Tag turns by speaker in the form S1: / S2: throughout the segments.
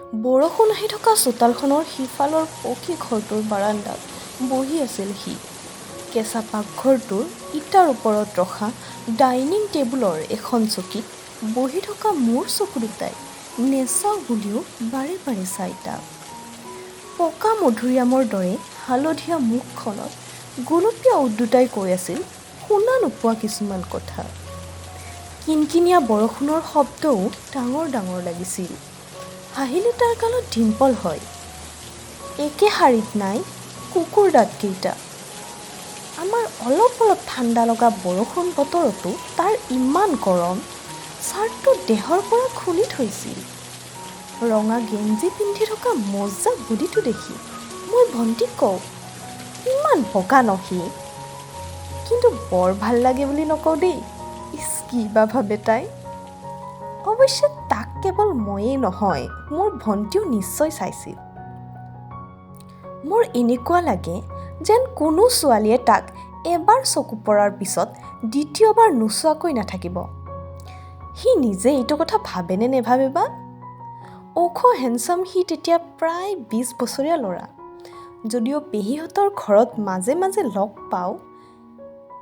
S1: বৰষুণ আহি থকা চোতালখনৰ সিফালৰ পকী ঘৰটোৰ বাৰান্দাত বহি আছিল সি। কেঁচা পাকঘৰটোৰ ইটাৰ ওপৰত ৰখা ডাইনিং টেবুলৰ এখন চকীত বহি থকা মোৰ চকু দুটাই নেচাওঁ বুলিও বাৰে বাৰে চাই তাক। পকা মধুৰিআমৰ দৰে হালধীয়া মুখখনত গোলপীয়া উদ্দতাই কৈ আছিল শুনা নোপোৱা কিছুমান কথা। কিনকিনীয়া বৰষুণৰ শব্দও ডাঙৰ ডাঙৰ লাগিছিল। হাঁহিলে তাৰ গালত ডিম্পল হয়। একে শাৰীত নাই কুকুৰ দাঁতকেইটা। আমাৰ অলপ অলপ ঠাণ্ডা লগা বৰষুণ বতৰতো তাৰ ইমান গৰম, চাৰ্টটো দেহৰ পৰা খুলি থৈছিল। ৰঙা গেঞ্জি পিন্ধি থকা মজা বডিটো দেখি মই ভণ্টিক কওঁ, ইমান বগা নহি, কিন্তু বৰ ভাল লাগে বুলি নকওঁ দেই। ইচ কি বা ভাবে তাই। অৱশ্যে তাক কেৱল ময়েই নহয়, মোৰ ভণ্টিও নিশ্চয় চাইছিল। মোৰ এনেকুৱা লাগে যেন কোনো ছোৱালীয়ে তাক এবাৰ চকু পৰাৰ পিছত দ্বিতীয়বাৰ নোচোৱাকৈ নাথাকিব। সি নিজে এইটো কথা ভাবেনে নেভাবে বা? ওখ হেণ্ডচাম সি তেতিয়া প্ৰায় 20 বছৰীয়া ল'ৰা। যদিও পেহীহঁতৰ ঘৰত মাজে মাজে লগ পাওঁ,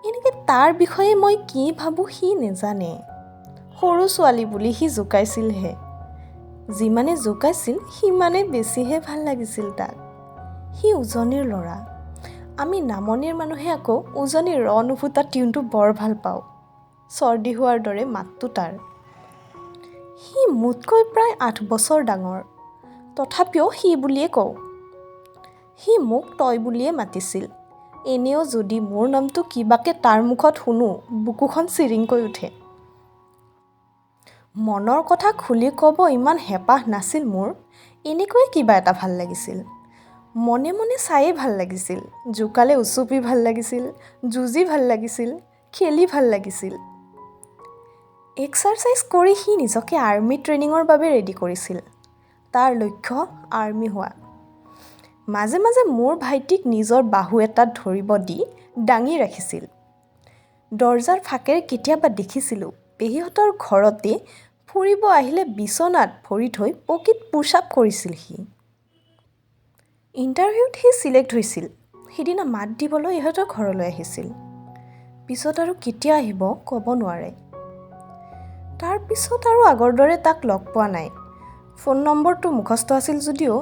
S1: এনেকৈ তাৰ বিষয়ে মই কি ভাবোঁ সি নেজানে। সৰু ছোৱালী বুলি সি জোকাইছিলহে। যিমানে জোকাইছিল সিমানে বেছিহে ভাল লাগিছিল তাক। সি উজনিৰ ল'ৰা। আমি নামনিৰ মানুহে আকৌ উজনিৰ ৰ নুফুটা টিউনটো বৰ ভাল পাওঁ। চৰ্দি হোৱাৰ দৰে মাতটো তাৰ। সি মোতকৈ প্ৰায় 8 বছৰ ডাঙৰ, তথাপিও সি বুলিয়ে কওঁ। সি মোক তই বুলিয়ে মাতিছিল। এনেও যদি মোৰ নামটো কিবাকে তাৰ মুখত শুনো, বুকুখন চিৰিংকৈ উঠে। মনৰ কথা খুলি ক'ব ইমান হেঁপাহ নাছিল মোৰ, এনেকৈয়ে কিবা এটা ভাল লাগিছিল। মনে মনে চায়ে ভাল লাগিছিল, জোকালে উচুপি ভাল লাগিছিল, যুঁজি ভাল লাগিছিল, খেলি ভাল লাগিছিল। এক্সাৰচাইজ কৰি সি নিজকে আৰ্মি ট্ৰেইনিঙৰ বাবে ৰেডি কৰিছিল। তাৰ লক্ষ্য আৰ্মি হোৱা। মাজে মাজে মোৰ ভাইটিক নিজৰ বাহু এটাত ধৰিব দি দাঙি ৰাখিছিল। দৰজাৰ ফাকেৰে কেতিয়াবা দেখিছিলোঁ পেহীহঁতৰ ঘৰতে ফুৰিব আহিলে বিচনাত ভৰি থৈ পকীত পুছ আপ কৰিছিল সি। ইণ্টাৰভিউত সি চিলেক্ট হৈছিল। সিদিনা মাত দিবলৈ ইহঁতৰ ঘৰলৈ আহিছিল। পিছত আৰু কেতিয়া আহিব ক'ব নোৱাৰে। তাৰ পিছত আৰু আগৰ দৰে তাক লগ পোৱা নাই। ফোন নম্বৰটো মুখস্থ আছিল যদিও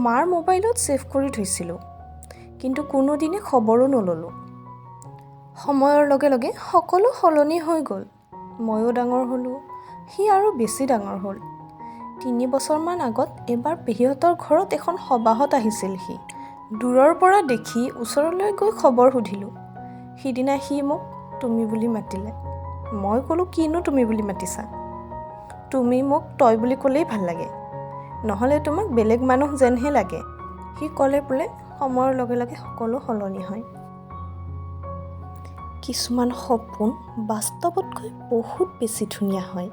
S1: মাৰ মোবাইলত ছেভ কৰি থৈছিলোঁ, কিন্তু কোনোদিনে খবৰো নল'লোঁ। সময়ৰ লগে লগে সকলো সলনি হৈ গ'ল। ময়ো ডাঙৰ হ'লোঁ, সি আৰু বেছি ডাঙৰ হ'ল। 3 বছৰমান আগত এবাৰ পেহীহঁতৰ ঘৰত এখন সবাহত আহিছিল সি। দূৰৰ পৰা দেখি ওচৰলৈ গৈ খবৰ সুধিলোঁ। সিদিনা সি মোক তুমি বুলি মাতিলে। মই ক'লোঁ কিনো তুমি বুলি মাতিছা? তুমি মোক তই বুলি ক'লেই ভাল লাগে, নহ'লে তোমাক বেলেগ মানুহ যেনহে লাগে। সি ক'লে বোলে সময়ৰ লগে লগে সকলো সলনি হয়। কিছুমান সপোন বাস্তৱতকৈ বহুত বেছি ধুনীয়া হয়।